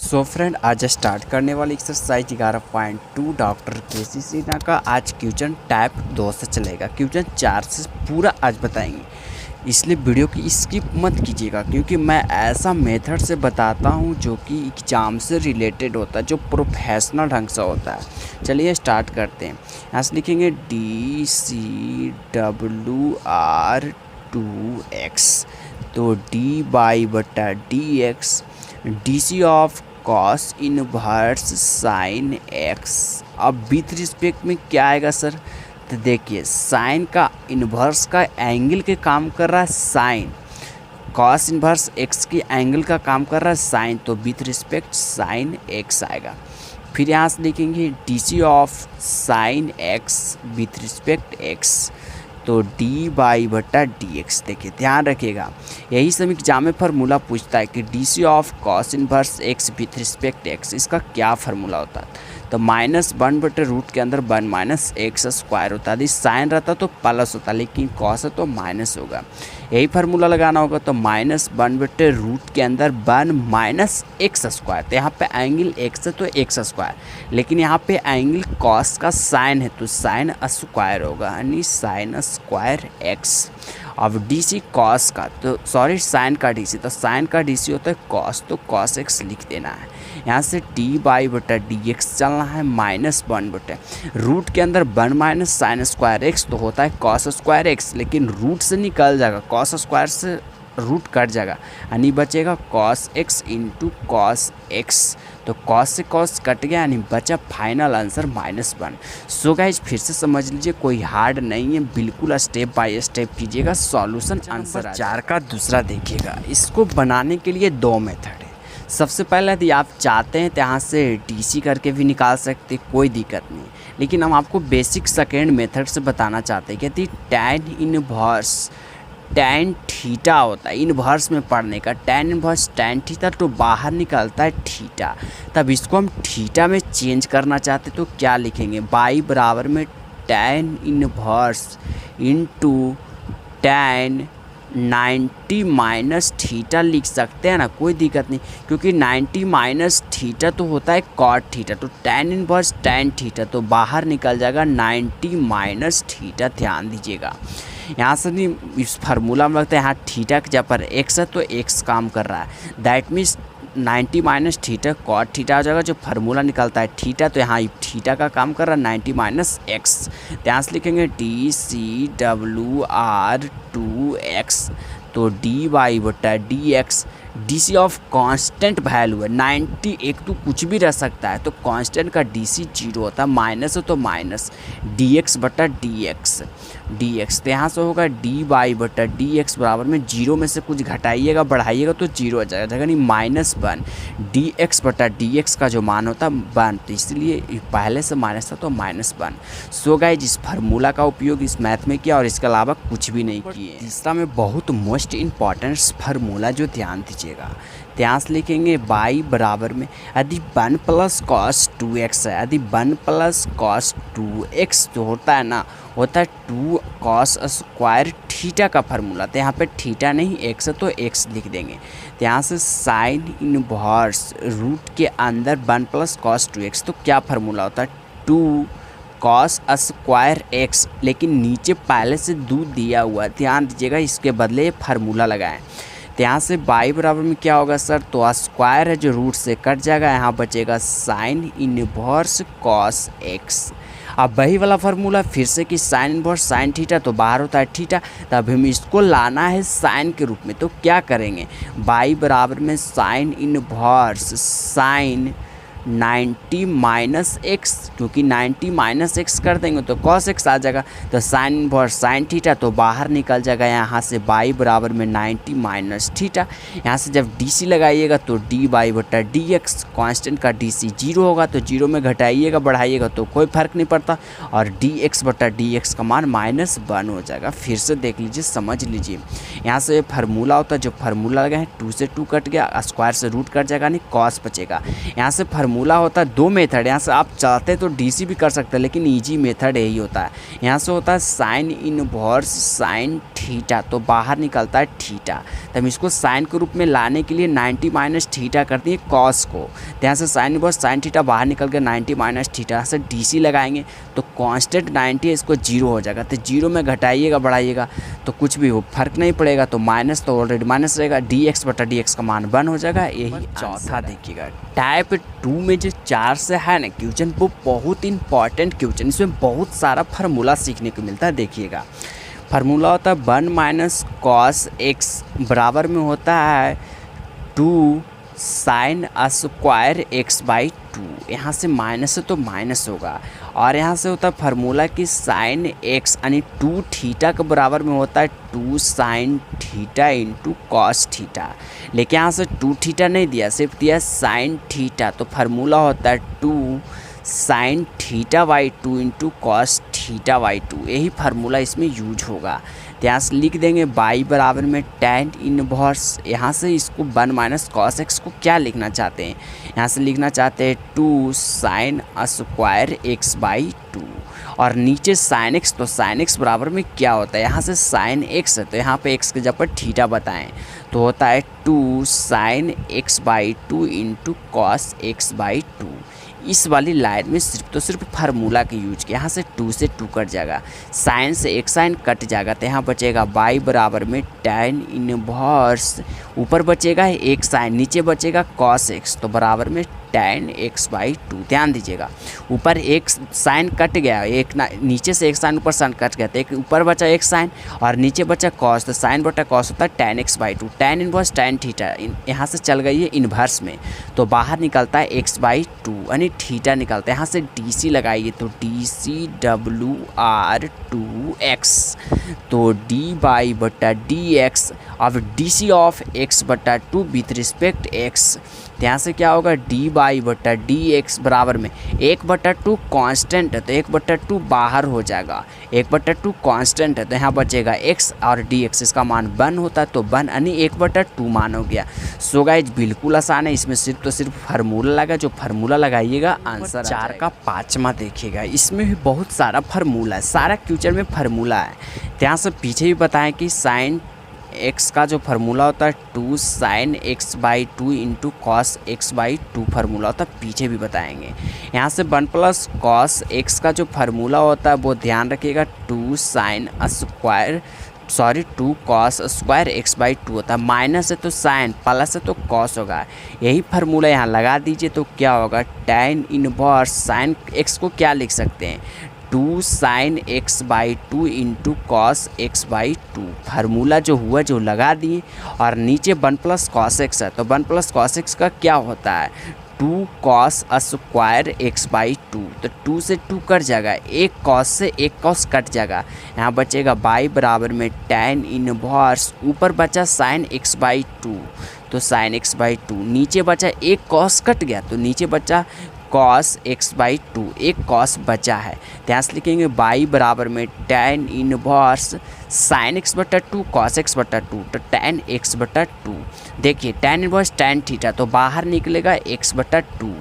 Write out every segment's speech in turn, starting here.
So friend, आज start करने वाली एक्सरसाइज 11.2 डॉक्टर केसी सिन्हा का आज क्वेश्चन टाइप 2 से चलेगा। क्वेश्चन 4 से पूरा आज बताएंगे, इसलिए वीडियो की स्किप मत कीजिएगा क्योंकि मैं ऐसा मेथड से बताता हूं जो कि एग्ज़ाम से रिलेटेड होता है, जो प्रोफेशनल ढंग से होता है। चलिए स्टार्ट करते हैं। यहाँ से लिखेंगे DCWR2x, तो डी बाई बटा D x DC of cos inverse sine x. अब विथ रिस्पेक्ट में क्या आएगा सर? तो देखिए, साइन का इन्वर्स का एंगल के काम कर रहा है साइन, कॉस इन्वर्स एक्स की एंगल का काम कर रहा है साइन, तो विथ रिस्पेक्ट साइन एक्स आएगा। फिर यहाँ से लिखेंगे DC of sine x with respect x, तो डी बाई बटा डी एक्स। देखिए ध्यान रखिएगा, यही सब एग्जाम में फार्मूला पूछता है कि DC of cos inverse x with respect x, इसका क्या फार्मूला होता है? तो -1 बटे रूट के अंदर 1 माइनस एक्स स्क्वायर होता है। यदि साइन रहता तो प्लस होता, लेकिन कॉस है तो माइनस होगा। यही फार्मूला लगाना होगा, तो -1 बटे रूट के अंदर 1 माइनस एक्स स्क्वायर। तो यहाँ पे एंगल एक्स है तो एक्स स्क्वायर, लेकिन यहाँ पे एंगल कॉस का साइन है तो साइन स्क्वायर होगा, यानी साइन स्क्वायर एक्स। अब DC कॉस का, तो सॉरी साइन का DC, तो साइन का DC होता है कॉस, तो कॉस एक्स लिख देना है। यहाँ से डी बाई बटा डी एक्स चलना है -1 बटे रूट के अंदर 1 माइनस साइन स्क्वायर एक्स, तो होता है कॉस स्क्वायर एक्स, लेकिन रूट से निकल जाएगा, कॉस स्क्वायर से रूट कट जाएगा, यानी बचेगा cos x into cos x. तो कॉस से कॉस कट गया, यानी बचा फाइनल आंसर -1। सो गाइज फिर से समझ लीजिए, कोई हार्ड नहीं है, बिल्कुल स्टेप बाय स्टेप कीजिएगा। सॉल्यूशन आंसर 4 का दूसरा देखिएगा। इसको बनाने के लिए 2 मेथड है। सबसे पहले यदि आप चाहते हैं तो यहाँ से DC करके भी निकाल सकते, कोई दिक्कत नहीं, लेकिन हम आपको बेसिक सेकेंड मेथड से बताना चाहते हैं कि यदि टैन इनवर्स टैन थीटा होता है, इनवर्स में पढ़ने का टैन इनवर्स टैन थीटा, तो बाहर निकलता है थीटा। तब इसको हम थीटा में चेंज करना चाहते तो क्या लिखेंगे? बाई बराबर में tan inverse into tan 90 minus theta लिख सकते हैं ना, कोई दिक्कत नहीं, क्योंकि 90 माइनस थीटा तो होता है कॉट थीटा, तो टैन इनवर्स टैन थीटा, तो बाहर निकल जाएगा 90 माइनस थीटा। ध्यान दीजिएगा, यहाँ से नहीं इस फार्मूला में लगता है, यहाँ थीटा के जगह पर एक्स है तो एक्स काम कर रहा है, that means 90 minus theta cot theta हो जाएगा। जो फार्मूला निकलता है थीटा, तो यहाँ थीटा का काम कर रहा है 90 माइनस एक्स। यहाँ से लिखेंगे DCWR2x, तो डी बाई बटा D x. DC of constant value है 90, एक तो कुछ भी रह सकता है, तो कांस्टेंट का DC 0 होता है, माइनस हो तो माइनस dx बटा dx। तो यहाँ से होगा डी बाई बटा डी एक्स बराबर में 0 में से कुछ घटाइएगा बढ़ाइएगा तो 0 हो जाएगा, यानी -1 dx बटा dx का जो मान होता है 1, तो इसलिए पहले से माइनस था तो -1। सो गाइज इस फार्मूला का उपयोग इस मैथ में किया और इसके अलावा कुछ भी नहीं किए। तीसरा में बहुत मोस्ट इम्पॉर्टेंट फार्मूला जो ध्यान दीजिएगा, ध्यान से लिखेंगे बाई बराबर में यदि 1 प्लस कॉस 2x है, यदि 1 प्लस कॉस 2x जो होता है ना, होता है 2 कॉस स्क्वायर थीटा का फार्मूला। तो यहाँ पे थीटा नहीं x है तो x लिख देंगे। तो यहाँ से साइन इनवर्स रूट के अंदर 1 प्लस कॉस 2x, तो क्या फार्मूला होता है 2 कॉस स्क्वायर एक्स, लेकिन नीचे पहले से 2 दिया हुआ है, ध्यान दीजिएगा, इसके बदले फार्मूला लगाएं। तो यहाँ से बाई बराबर में क्या होगा सर? तो स्क्वायर है जो रूट से कट जाएगा, यहाँ बचेगा साइन इनवर्स कॉस एक्स। अब वही वाला फार्मूला फिर से कि साइन इनवर्स साइन थीटा, तो बाहर होता है थीटा, तब हम इसको लाना है साइन के रूप में, तो क्या करेंगे? बाई बराबर में sine inverse sine 90 minus x, क्योंकि 90 माइनस एक्स कर देंगे तो कॉस एक्स आ जाएगा, तो साइन इनवर्स साइन थीटा, तो बाहर निकल जाएगा यहाँ से बाई बराबर में 90 माइनस थीटा। यहाँ से जब DC लगाइएगा तो डी बाई बटा डी एक्स, कॉन्स्टेंट का DC 0 होगा, तो 0 में घटाइएगा बढ़ाइएगा तो कोई फर्क नहीं पड़ता, और dx बटा dx का मान -1 हो जाएगा। फिर से देख लीजिए, समझ लीजिए, यहाँ से फार्मूला होता है, जो फार्मूला लगा है 2 से 2 कट गया, स्क्वायर से रूट कट जाएगा, नहीं कॉस बचेगा। यहाँ से फार्मूला फार्मूला होता है, दो मेथड, यहाँ से आप चाहते तो डीसी भी कर सकते हैं, लेकिन इजी मेथड यही होता है। यहाँ से होता है साइन इनवर्स साइन थीटा, तो बाहर निकलता है थीटा, तो हम इसको साइन के रूप में लाने के लिए 90 माइनस थीटा करते हैं कॉस को, तो यहाँ से साइन इनवर्स साइन थीटा बाहर निकल के 90 माइनस थीटा से डीसी लगाएंगे तो कांस्टेंट 90 है, इसको 0 हो जाएगा, तो 0 में घटाइएगा बढ़ाइएगा तो कुछ भी हो फर्क नहीं पड़ेगा, तो माइनस तो ऑलरेडी माइनस रहेगा, dx बटा dx का मान 1 हो जाएगा। यही चौथा देखिएगा टाइप 2 में जो 4 से है ना क्वेश्चन, वो बहुत इंपॉर्टेंट क्वेश्चन, इसमें बहुत सारा फार्मूला सीखने को मिलता है। देखिएगा फार्मूला होता है 1 माइनस कॉस एक्स बराबर में होता है 2 साइन स्क्वायर एक्स बाई 2, यहाँ से माइनस है तो माइनस होगा, और यहाँ से होता है फार्मूला कि साइन एक्स यानी 2 थीटा के बराबर में होता है 2 sine theta into cos theta, लेकिन यहाँ से 2 थीटा नहीं दिया, सिर्फ दिया साइन थीटा, तो फार्मूला होता है 2 sine theta by 2 into cos theta by 2, यही फार्मूला इसमें यूज होगा। तो यहाँ से लिख देंगे बाई बराबर में tan इनवर्स, यहाँ से इसको 1 माइनस कॉस एक्स को क्या लिखना चाहते हैं, यहाँ से लिखना चाहते हैं 2 साइन स्क्वायर एक्स बाई 2, और नीचे साइन एक्स, तो साइन एक्स बराबर में क्या होता है, यहाँ से साइन एक्स है तो यहाँ पे एक्स के जगह पर थीटा बताएं, तो होता है 2 sine x by 2 into cos x by 2। इस वाली लाइन में सिर्फ तो सिर्फ फार्मूला के यूज किया, यहाँ से 2 से 2 कट जाएगा, साइन से एक साइन कट जाएगा, तो यहाँ बचेगा बाई बराबर में tan इनवर्स, ऊपर बचेगा एक साइन, नीचे बचेगा कॉस एक्स, तो बराबर में tan x बाई 2। ध्यान दीजिएगा ऊपर एक साइन कट गया, एक नीचे से एक साइन ऊपर साइन कट गया, तो एक ऊपर बचा एक साइन और नीचे बचा कॉस, तो साइन बटा कॉस होता है tan x by 2, tan inverse tan theta, यहाँ से चल गई है इन्वर्स में, तो बाहर निकलता है x बाई 2 यानी थीटा निकलता है, यहाँ से DC लगाइए तो DC WR2x, तो d बाई बटा dx, अब DC ऑफ x बटा 2 विथ रिस्पेक्ट x, तो यहाँ से क्या होगा d बाई बटा dx बराबर में 1/2 कांस्टेंट है, तो 1/2 बाहर हो जाएगा, 1/2 कांस्टेंट है, तो यहाँ बचेगा x और dx, इसका मान 1 होता है, तो 1 यानी 1/2 मान हो गया। सो गाइज बिल्कुल आसान है, इसमें सिर्फ तो सिर्फ फार्मूला लगा, जो फार्मूला लगाइएगा आंसर 4 का 5वां देखिएगा, इसमें भी बहुत सारा फार्मूला है, सारा क्वेश्चन में फार्मूला है। तो यहाँ से पीछे भी बताएं कि साइन एक्स का जो फार्मूला होता है 2 sine x by 2 into cos x by 2 formula होता है, पीछे भी बताएंगे। यहाँ से 1 प्लस कॉस एक्स का जो फार्मूला होता है वो ध्यान रखिएगा 2 sine square 2 cos square x by 2 होता है, माइनस है तो साइन, प्लस है तो कॉस होगा, यही फार्मूला यहाँ लगा दीजिए तो क्या होगा tan इनवर्स साइन एक्स को क्या लिख सकते हैं 2 sine x by 2 into cos x by 2, formula जो हुआ जो लगा दिए, और नीचे 1 प्लस कॉस एक्स है, तो 1 प्लस कॉस एक्स का क्या होता है 2 कॉस स्क्वायर एक्स बाई 2, तो 2 से 2 कट जाएगा, एक कॉस से एक कॉस कट जाएगा, यहाँ बचेगा बाई बराबर में tan इनवर्स, ऊपर बचा साइन एक्स बाई 2, तो साइन एक्स बाई 2, नीचे बचा एक कॉस कट गया, तो नीचे बचा कॉस एक्स बाई 2, एक कॉस बचा है, ध्यान से लिखेंगे बाई बराबर में tan इनवर्स साइन एक्स बटा 2 कॉस एक्स बटा 2, तो tan एक्स बटा 2, देखिए tan इनवर्स tan थीटा तो बाहर निकलेगा x बटा 2,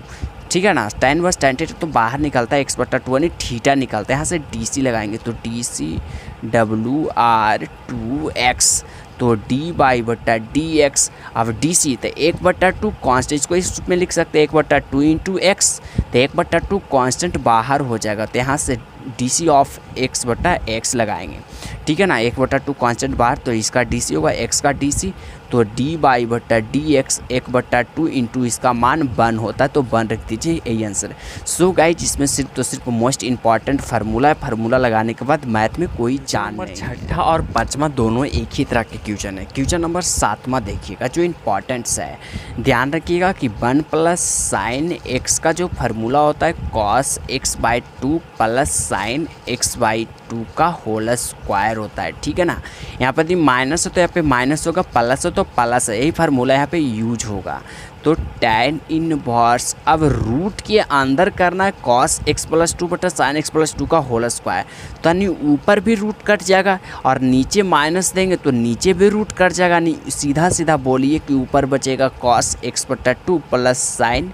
ठीक है ना, tan इनवर्स tan थीटा तो बाहर निकलता है x बटा 2 यानी थीटा निकलता है, यहाँ से DC लगाएंगे तो DC WR2x, तो d बाई बटा dx, अब DC तो 1/2 कॉन्स्टेंट को इस रूप में लिख सकते हैं 1/2 इंटू एक्स, तो 1/2 कॉन्स्टेंट बाहर हो जाएगा, तो यहाँ से DC ऑफ x बटा x लगाएंगे, ठीक है ना, 1/2 कॉन्स्टेंट बाहर, तो इसका DC होगा x का DC, तो d बाई बटा dx 1/2 इंटू इसका मान 1 होता है, तो 1 रख दीजिए, यही आंसर है। सो गाइज इसमें सिर्फ तो सिर्फ मोस्ट इंपॉर्टेंट फार्मूला है, फार्मूला लगाने के बाद मैथ में कोई जान नहीं। 6ठा और 5वां दोनों एक ही तरह के क्वेश्चन है। क्वेश्चन नंबर 7वां देखिएगा जो इंपॉर्टेंट्स है, ध्यान रखिएगा कि 1 प्लस साइन एक्स का जो फार्मूला होता है cos x by 2 plus sine x by 2 का होल स्क्वायर होता है, ठीक है ना, यहाँ पर यदि माइनस हो तो यहाँ पे माइनस होगा, प्लस हो तो प्लस है, यही फार्मूला यहाँ पे यूज होगा। तो tan इनवर्स, अब रूट के अंदर करना है कॉस एक्स प्लस 2 बटा साइन एक्स प्लस 2 का होल स्क्वायर, तो यानी ऊपर भी रूट कट जाएगा और नीचे माइनस देंगे तो नीचे भी रूट कट जाएगा, नहीं सीधा सीधा बोलिए कि ऊपर बचेगा कॉस एक्स बटा 2 प्लस साइन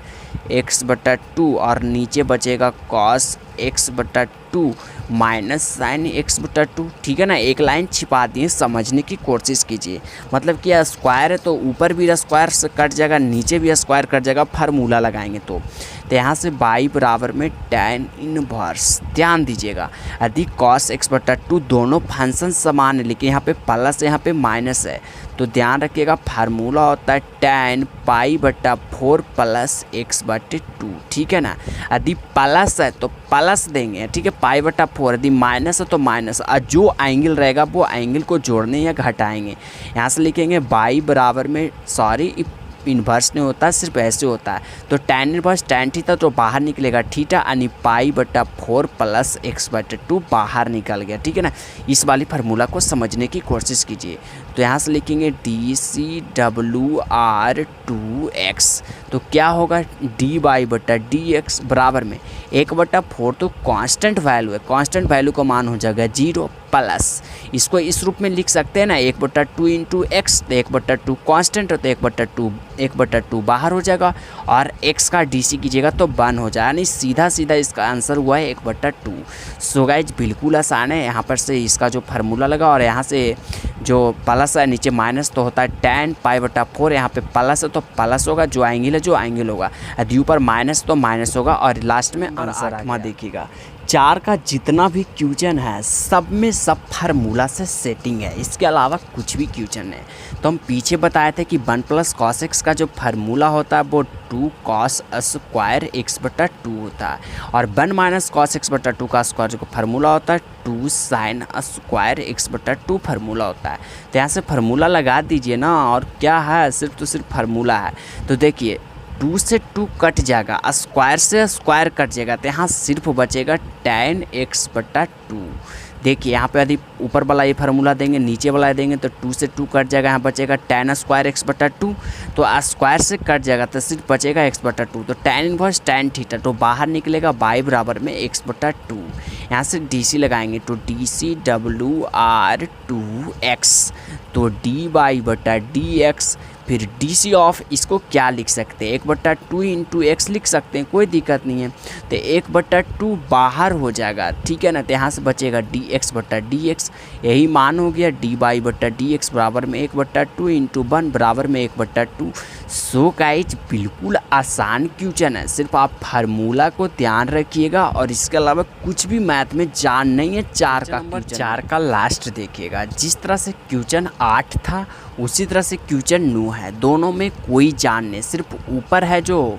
एक्स बटा टू और नीचे बचेगा कॉस एक्स बटा टू माइनस साइन एक्स बटा टू। ठीक है ना, एक लाइन छिपा दिए, समझने की कोशिश कीजिए। मतलब कि स्क्वायर है तो ऊपर भी स्क्वायर से कट जाएगा, नीचे भी स्क्वायर कट जाएगा, फार्मूला लगाएंगे तो यहाँ से बाई बराबर में tan इनवर्स। ध्यान दीजिएगा, यदि cos x बटा टू दोनों फंक्शन समान है लेकिन यहाँ पे प्लस यहाँ पे माइनस है तो ध्यान रखिएगा फार्मूला होता है tan पाई बटा 4 प्लस एक्स बटे टू। ठीक है ना, यदि प्लस है तो प्लस देंगे, ठीक है, पाई बटा 4। यदि माइनस है तो माइनस, और जो एंगल रहेगा वो एंगल को जोड़ने या घटाएंगे। यहाँ से लिखेंगे बाई बराबर में, सॉरी इन्वर्स नहीं होता, सिर्फ ऐसे होता है। तो tan इन्वर्स tan थीटा तो बाहर निकलेगा थीटा, यानी पाई बटा 4 प्लस एक्स बटे टू बाहर निकल गया। ठीक है ना, इस वाली फार्मूला को समझने की कोशिश कीजिए। तो यहाँ से लिखेंगे D C W R 2x, तो क्या होगा डी बाई बटा डी एक्स बराबर में 1/4 तो कांस्टेंट वैल्यू है, कांस्टेंट वैल्यू का मान हो जाएगा 0 प्लस, इसको इस रूप में लिख सकते हैं ना 1/2 इंटू एक्स, तो 1/2 कांस्टेंट है तो 1/2 बाहर हो जाएगा और x का डीसी कीजिएगा तो 1 हो जाएगा, यानी सीधा सीधा इसका आंसर हुआ है 1/2। सो गाइज बिल्कुल आसान है, यहाँ पर से इसका जो फार्मूला लगा और यहाँ से जो प्लस है नीचे माइनस तो होता है tan पाई बटा 4, यहाँ पे प्लस है तो प्लस होगा, जो एंगल है जो एंगल होगा, यदि ऊपर माइनस तो माइनस होगा और लास्ट में आंसर आठवां देखिएगा। 4 का जितना भी क्वेश्चन है सब में सब फार्मूला से सेटिंग है, इसके अलावा कुछ भी क्वेश्चन है। तो हम पीछे बताए थे कि 1 प्लस कॉस एक्स का जो फार्मूला होता है वो 2 कॉस स्क्वायर एक्स बटा 2 होता है, और 1 माइनस कॉस एक्स बटा 2 का स्क्वायर जो फार्मूला होता है 2 साइन स्क्वायर एक्स बटा 2 फार्मूला होता है। तो यहाँ से फार्मूला लगा दीजिए ना, और क्या है, सिर्फ तो सिर्फ फार्मूला है। तो देखिए 2 से 2 कट जाएगा, स्क्वायर से स्क्वायर कट जाएगा, तो यहाँ सिर्फ बचेगा tan x बटा 2। देखिए यहाँ पे यदि ऊपर वाला ये फार्मूला देंगे नीचे वाला देंगे तो 2 से 2 कट जाएगा, यहाँ बचेगा tan स्क्वायर एक्स बटा 2, तो स्क्वायर से कट जाएगा तो सिर्फ बचेगा x बटा 2, तो tan इनवर्स tan थीटा तो बाहर निकलेगा बाई बराबर में x बटा 2। यहाँ से DC लगाएंगे तो D C W R 2x, तो डी बाई बटा डी एक्स, फिर डी सी ऑफ इसको क्या लिख सकते हैं 1/2 इंटू एक्स लिख सकते हैं, कोई दिक्कत नहीं है। तो 1/2 बाहर हो जाएगा, ठीक है ना, तो यहाँ से बचेगा डी एक्स बटा डी एक्स, यही मान हो गया डी बाई बटा डी एक्स बराबर में 1/2 इंटू 1 बराबर में 1/2। सो गाइज बिल्कुल आसान क्वेश्चन है, सिर्फ आप फार्मूला को ध्यान रखिएगा और इसके अलावा कुछ भी मैथ में जान नहीं है। 4 का नंबर 4 का लास्ट देखिएगा, जिस तरह से क्वेश्चन 8 था उसी तरह से क्वेश्चन 9 है, दोनों में कोई जान नहीं, सिर्फ ऊपर है जो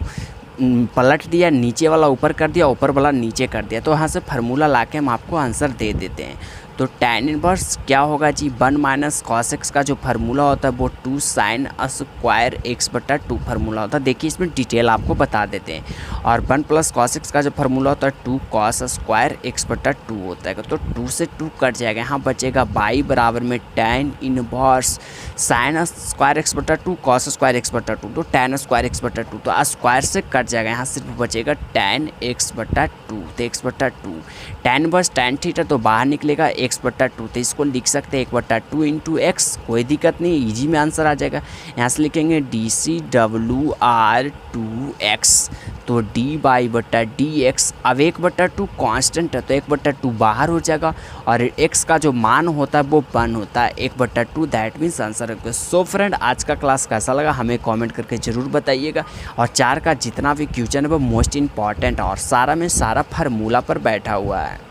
पलट दिया, नीचे वाला ऊपर कर दिया, ऊपर वाला नीचे कर दिया। तो यहाँ से फार्मूला ला के हम आपको आंसर दे देते हैं। तो tan इनवर्स क्या होगा जी, 1 माइनस कॉस एक्स का जो फार्मूला होता है वो 2 साइन स्क्वायर एक्स बटा 2 फार्मूला होता है। देखिए इसमें डिटेल आपको बता देते हैं। और 1 प्लस कॉस एक्स का जो फार्मूला होता है 2 कॉस स्क्वायर एक्स बटा 2 होता है। तो 2 से 2 कट जाएगा, यहाँ बचेगा बाई बराबर में tan inverse sine square x बटा 2 कॉस स्क्वायर एक्स बटा 2, तो tan स्क्वायर एक्स बटा 2, तो स्क्वायर से कट जाएगा, यहाँ सिर्फ बचेगा tan एक्स बटा 2, तो एक्स बटा 2। tan इनवर्स tan थीटा तो बाहर निकलेगा एक्स बटा 2, तो इसको लिख सकते हैं 1/2 इंटू एक्स, कोई दिक्कत नहीं, इजी में आंसर आ जाएगा। यहाँ से लिखेंगे D C W R 2x, तो डी बाई बटा डी एक्स, अब 1/2 कांस्टेंट है तो 1/2 बाहर हो जाएगा और x का जो मान होता है वो 1 होता है, 1/2 दैट मीन्स आंसर है। सो फ्रेंड आज का क्लास कैसा लगा हमें कमेंट करके ज़रूर बताइएगा, और 4 का जितना भी क्वेश्चन है वो मोस्ट इंपॉर्टेंट और सारा में सारा फार्मूला पर बैठा हुआ है।